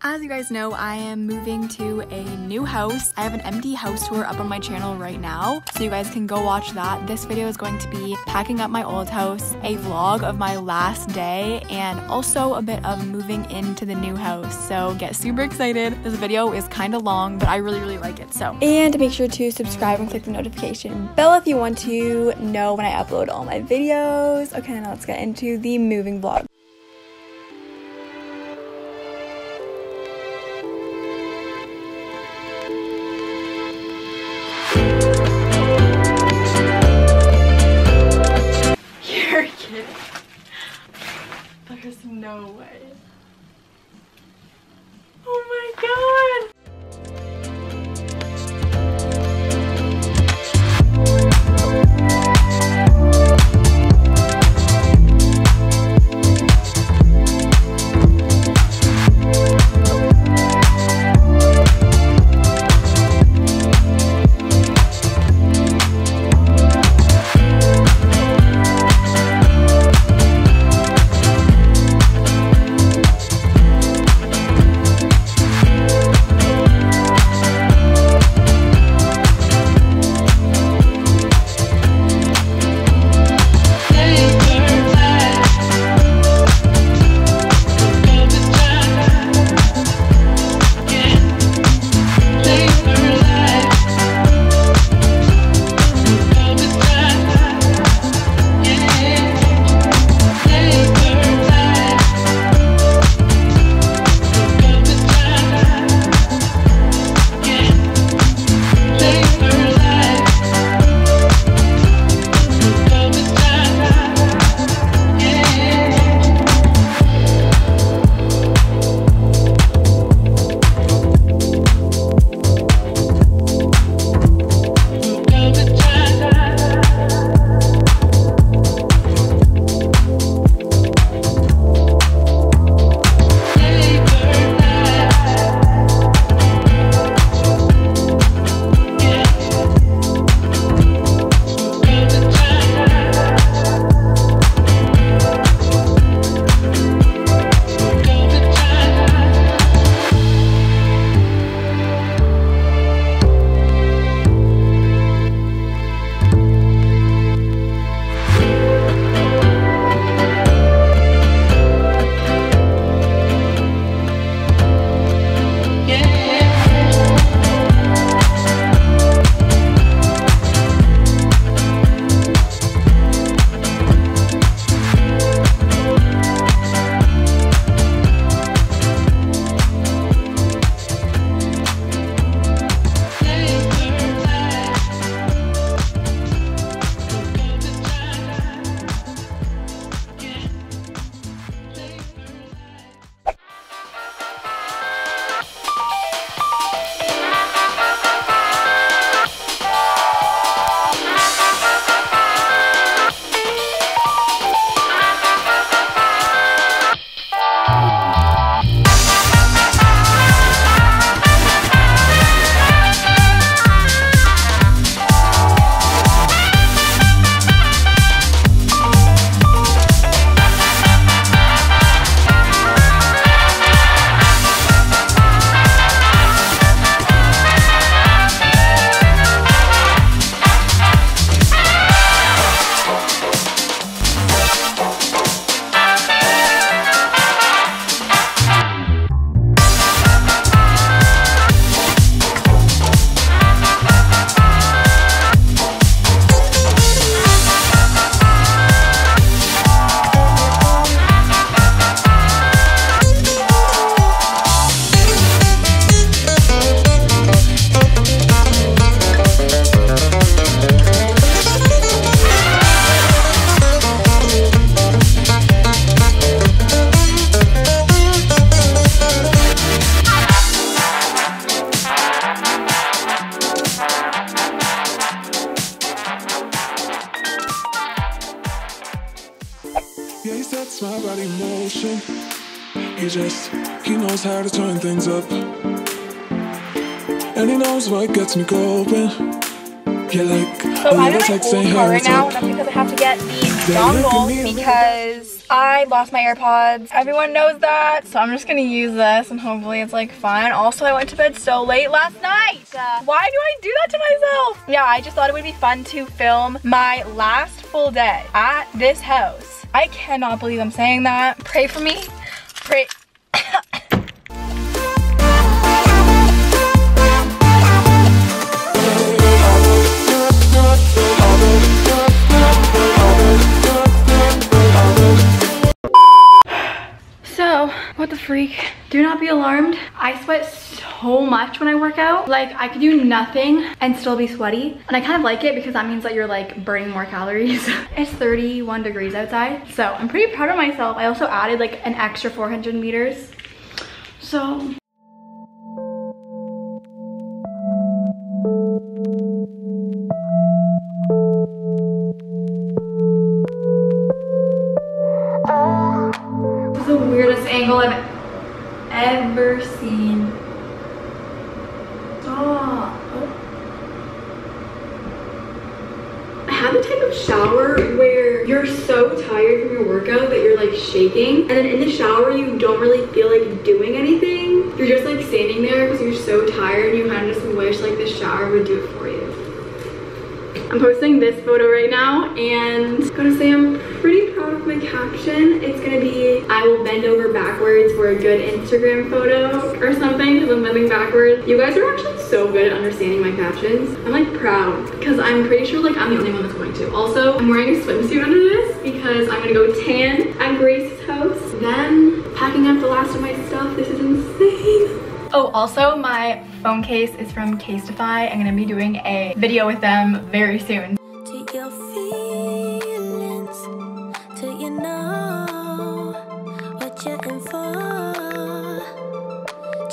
As you guys know, I am moving to a new house. I have an empty house tour up on my channel right now, so you guys can go watch that. This video is going to be packing up my old house, a vlog of my last day, and also a bit of moving into the new house. So get super excited. This video is kind of long, but I really like it. And make sure to subscribe and click the notification bell if you want to know when I upload all my videos. Okay, now let's get into the moving vlog. There's no way. Oh my god! Yeah, he sets my body in motion. He knows how to turn things up. And he knows what gets me going. Yeah, like, so I'm in my old car right now, and that's because I have to get the dongle because I lost my AirPods. Everyone knows that. So I'm just gonna use this and hopefully it's like fine. Also, I went to bed so late last night. Why do I do that to myself? Yeah, I just thought it would be fun to film my last full day at this house. I cannot believe I'm saying that. Pray for me. Pray. So, what the freak? Do not be alarmed. I sweat so much when I work out. Like, I could do nothing and still be sweaty. And I kind of like it because that means that you're like burning more calories. It's 31 degrees outside. So I'm pretty proud of myself. I also added like an extra 400 meters. So. This is the weirdest angle I've ever seen. Oh. I have the type of shower where you're so tired from your workout that you're like shaking, and then in the shower you don't really feel like doing anything. You're just like standing there because you're so tired and you kind of just wish like the shower would do it for you. I'm posting this photo right now and I'm gonna say I'm pretty proud of my caption. It's gonna be, I will bend over backwards for a good Instagram photo or something because I'm bending backwards. You guys are actually so good at understanding my captions. I'm like proud because I'm pretty sure like I'm the only one that's going to. Also, I'm wearing a swimsuit under this because I'm gonna go tan at Grace's house. Then packing up the last of my stuff. This is insane. Oh, also my phone case is from Casetify. I'm gonna be doing a video with them very soon. To your feelings, till you know what you're in for.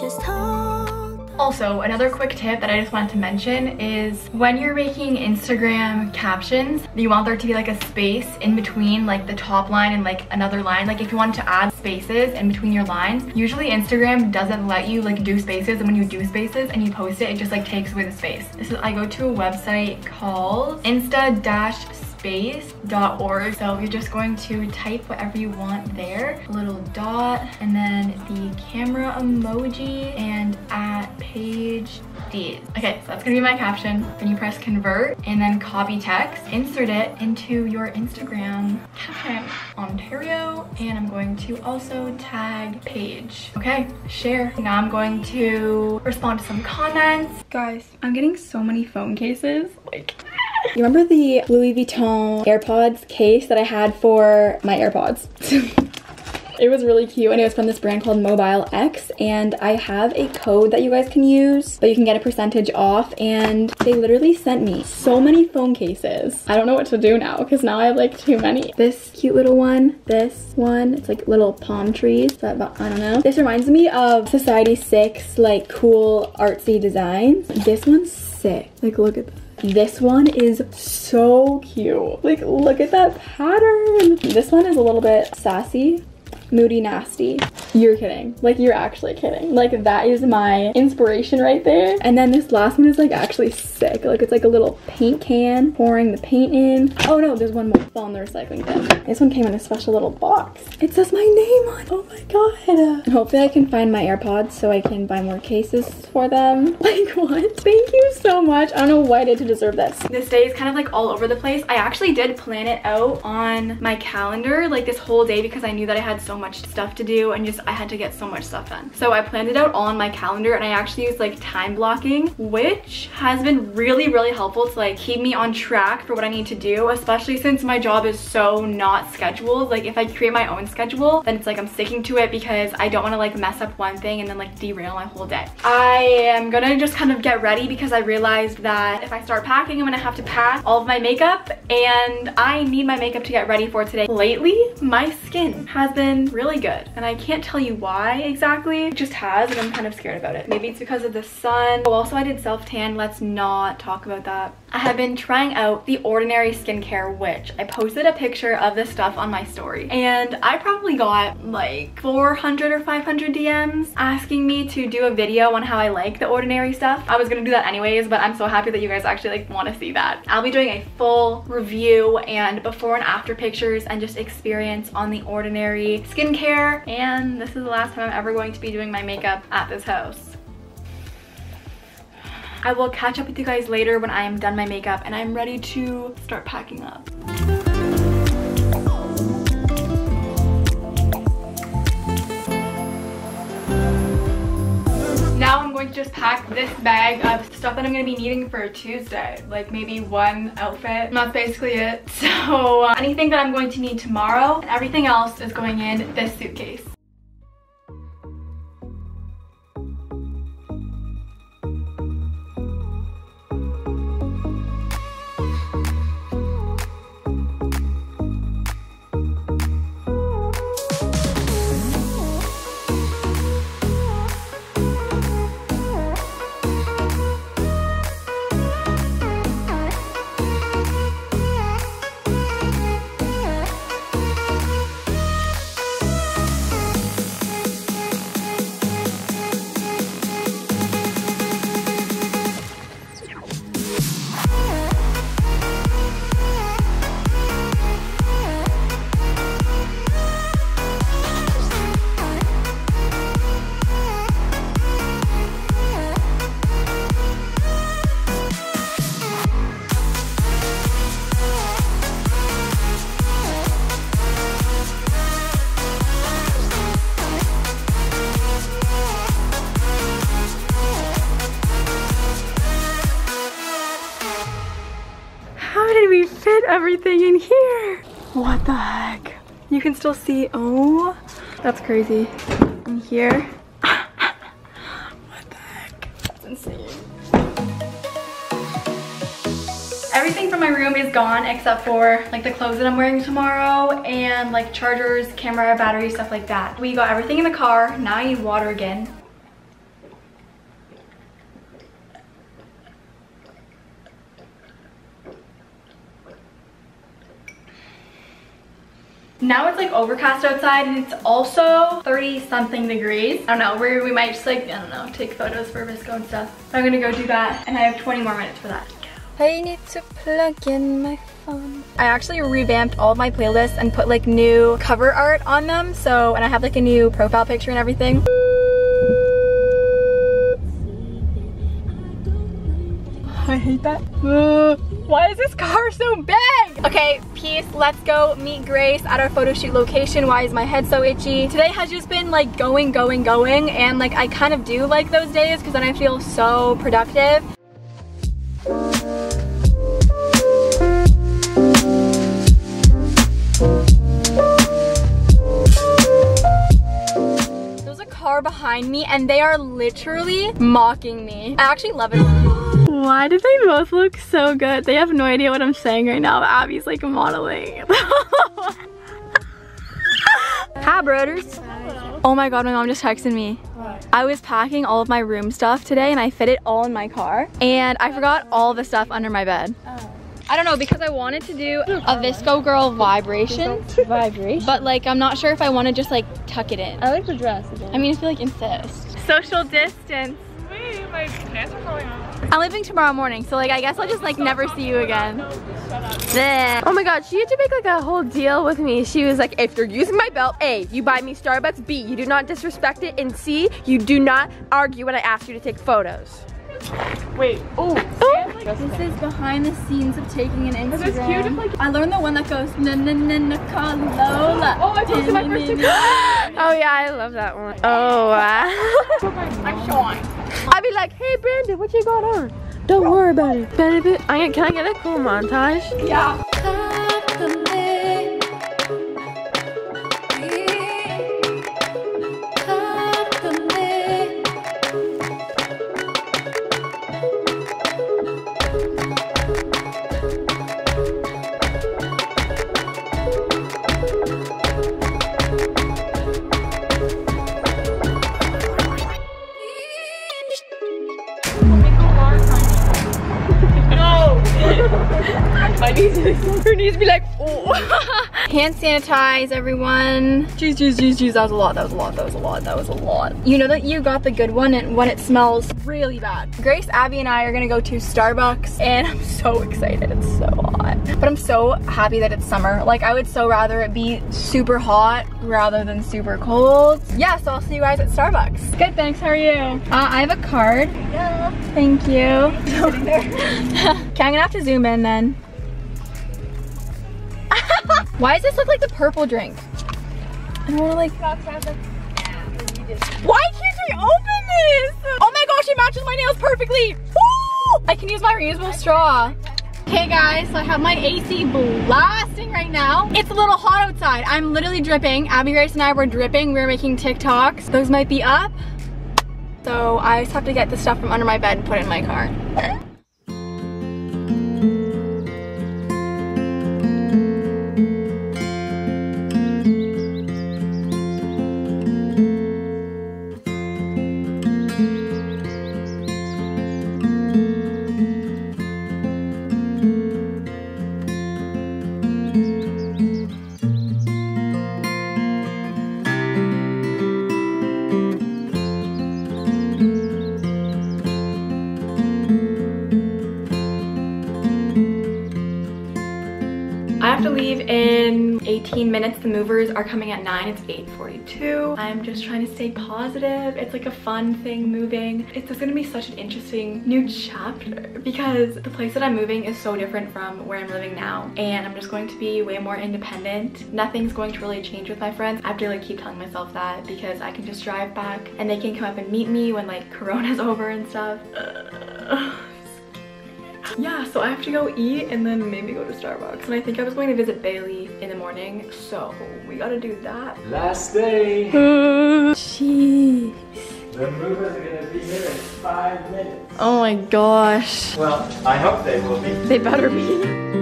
Just hold. Also, another quick tip that I just wanted to mention is when you're making Instagram captions, you want there to be like a space in between like the top line and like another line. Like if you want to add spaces in between your lines, usually Instagram doesn't let you like do spaces, and when you do spaces and you post it, it just like takes away the space. This is, I go to a website called insta-space.org. So you're just going to type whatever you want there, a little dot, and then the camera emoji and at page D. Okay, so that's gonna be my caption. Then you press convert and then copy text, insert it into your Instagram caption, Ontario, and I'm going to also tag Paige. Okay, share. Now I'm going to respond to some comments. Guys, I'm getting so many phone cases. Like, you remember the Louis Vuitton AirPods case that I had for my AirPods? It was really cute and it was from this brand called Mobile X, and I have a code that you guys can use but you can get a percentage off, and they literally sent me so many phone cases. I don't know what to do now because now I have like too many. This cute little one, this one, it's like little palm trees, but I don't know. This reminds me of Society 6 like cool artsy designs. This one's sick. Like look at that. This one is so cute. Like look at that pattern. This one is a little bit sassy. Moody nasty. You're kidding. Like you're actually kidding. Like that is my inspiration right there. And then this last one is like actually sick. Like it's like a little paint can, pouring the paint in. Oh no, there's one more. Fall in the recycling bin. This one came in a special little box. It says my name on it. Oh my god. And hopefully I can find my AirPods so I can buy more cases for them. Like what? Thank you so much. I don't know what I did to deserve this. This day is kind of like all over the place. I actually did plan it out on my calendar like this whole day because I knew that I had so much stuff to do and just I had to get so much stuff done. So I planned it out all on my calendar, and I actually used like time blocking, which has been really helpful to like keep me on track for what I need to do, especially since my job is so not scheduled. Like if I create my own schedule, then it's like I'm sticking to it because I don't want to like mess up one thing and then like derail my whole day. I am gonna just kind of get ready because I realized that if I start packing, I'm gonna have to pack all of my makeup, and I need my makeup to get ready for today. Lately, my skin has been really good, and I can't tell you why exactly. It just has, and I'm kind of scared about it. Maybe it's because of the sun. Oh, also I did self-tan. Let's not talk about that. I have been trying out the Ordinary skincare, which I posted a picture of this stuff on my story, and I probably got like 400 or 500 DMs asking me to do a video on how I like the Ordinary stuff. I was gonna do that anyways, but I'm so happy that you guys actually like want to see that. I'll be doing a full review and before and after pictures and just experience on the Ordinary skincare, and this is the last time I'm ever going to be doing my makeup at this house. I will catch up with you guys later when I am done my makeup and I'm ready to start packing up. Now I'm going to just pack this bag of stuff that I'm going to be needing for Tuesday. Like maybe one outfit. And that's basically it. So anything that I'm going to need tomorrow and everything else is going in this suitcase. Everything in here. What the heck? You can still see. Oh, that's crazy. In here. What the heck? That's insane. Everything from my room is gone except for like the clothes that I'm wearing tomorrow and like chargers, camera, battery, stuff like that. We got everything in the car. Now I need water again. Now it's like overcast outside and it's also 30 something degrees. I don't know, we might just like, I don't know, take photos for vsco and stuff. So I'm gonna go do that and I have 20 more minutes for that. I need to plug in my phone. I actually revamped all of my playlists and put like new cover art on them. So, and I have like a new profile picture and everything. I hate that. Why is this car so big? Okay, peace. Let's go meet Grace at our photo shoot location. Why is my head so itchy? Today has just been like going, and like I kind of do like those days because then I feel so productive. There's a car behind me and they are literally mocking me. I actually love it. Why did they both look so good? They have no idea what I'm saying right now. Abby's like modeling. Hi, brothers. Hello. Oh my god, my mom just texted me. What? I was packing all of my room stuff today and I fit it all in my car. And I forgot all the stuff under my bed. Oh. I don't know, because I wanted to do a vsco girl vibration. But like, I'm not sure if I want to just like tuck it in. I like the dress again. I mean, I feel like insist. Social distance. Wait, my pants are falling off. I'm leaving tomorrow morning, so like I guess I'll just like never see you again. Oh my god, she had to make like a whole deal with me. She was like, if you're using my belt, A, you buy me Starbucks, B, you do not disrespect it, and C, you do not argue when I ask you to take photos. Wait, oh, this is behind the scenes of taking an Instagram. Is this cute? If, like, I learned the one that goes na na na na Lola. Oh, I posted my first two. Oh yeah, I love that one. Oh wow. I'm showing. I'd be like, hey Brandon, what you got on? Don't worry about it. Benefit, can I get a cool montage? Yeah. My knees, her knees be like, oh. Hand sanitize, everyone. Jeez, jeez, jeez, jeez. That was a lot, that was a lot, that was a lot, that was a lot. You know that you got the good one and when it smells really bad. Grace, Abby, and I are gonna go to Starbucks and I'm so excited. It's so hot. But I'm so happy that it's summer. Like, I would so rather it be super hot rather than super cold. Yeah, so I'll see you guys at Starbucks. Good, thanks. How are you? I have a card. Yeah. Thank you. Sitting there. Okay, I'm gonna have to zoom in then. Why does this look like the purple drink? I don't wanna like... Why can't I open this? Oh my gosh, it matches my nails perfectly. Woo! I can use my reusable straw. Okay guys, so I have my AC blasting right now. It's a little hot outside. I'm literally dripping. Abby, Grace, and I were dripping. We were making TikToks. Those might be up. So I just have to get the stuff from under my bed and put it in my car. I have to leave in 18 minutes. The movers are coming at 9. It's 8:42. I'm just trying to stay positive. It's like a fun thing moving. It's just gonna be such an interesting new chapter because the place that I'm moving is so different from where I'm living now. And I'm just going to be way more independent. Nothing's going to really change with my friends. I have to like keep telling myself that because I can just drive back and they can come up and meet me when like Corona's over and stuff. Yeah, so I have to go eat and then maybe go to Starbucks. And I think I was going to visit Bailey in the morning, so we gotta do that. Last day. Jeez. The movers are gonna be here in 5 minutes. Oh my gosh. Well, I hope they will be. They better be.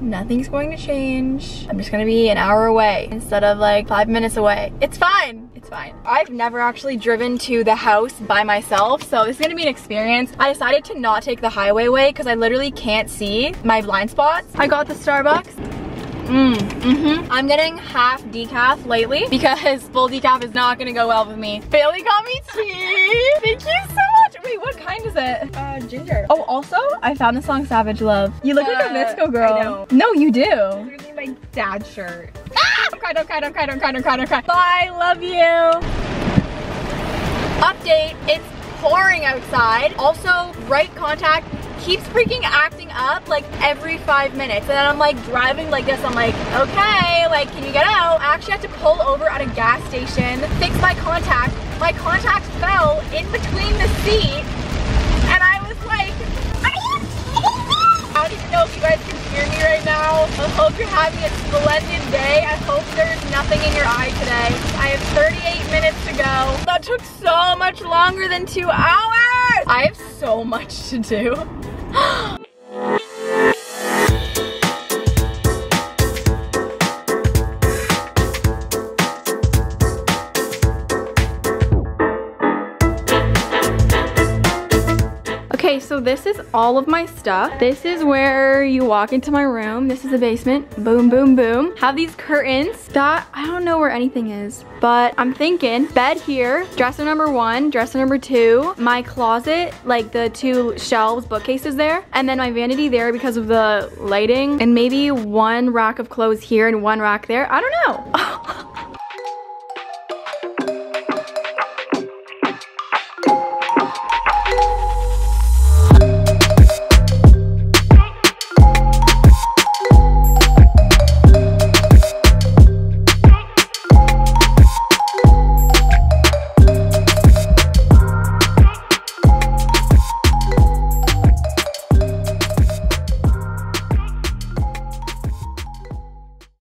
Nothing's going to change. I'm just gonna be an hour away instead of like 5 minutes away. It's fine. It's fine. I've never actually driven to the house by myself, so this is gonna be an experience. I decided to not take the highway way because I literally can't see my blind spots. I got the Starbucks. I'm getting half decaf lately because full decaf is not gonna go well with me. Bailey got me tea. Thank you so much. Wait, what kind is it? Ginger. Oh, also, I found the song Savage Love. You look like a vsco girl. I know. No, you do. It's gonna be my dad's shirt. Ah! I'm crying. Bye, love you. Update, it's pouring outside. Also, right contact keeps freaking acting up like every 5 minutes. And then I'm like driving like this. I'm like, okay, like, can you get out? I actually had to pull over at a gas station, fix my contact. My contact fell in between the seat. And I was like, I don't even know if you guys can hear me right now. I hope you're having a splendid day. I hope there's nothing in your eye today. I have 38 minutes to go. That took so much longer than 2 hours. I have so much to do. Okay, so this is all of my stuff. This is where you walk into my room. This is the basement. Boom, boom, boom. Have these curtains that I don't know where anything is, but I'm thinking bed here, dresser number 1, dresser number 2, my closet, like the 2 shelves, bookcases there, and then my vanity there because of the lighting, and maybe 1 rack of clothes here and 1 rack there. I don't know.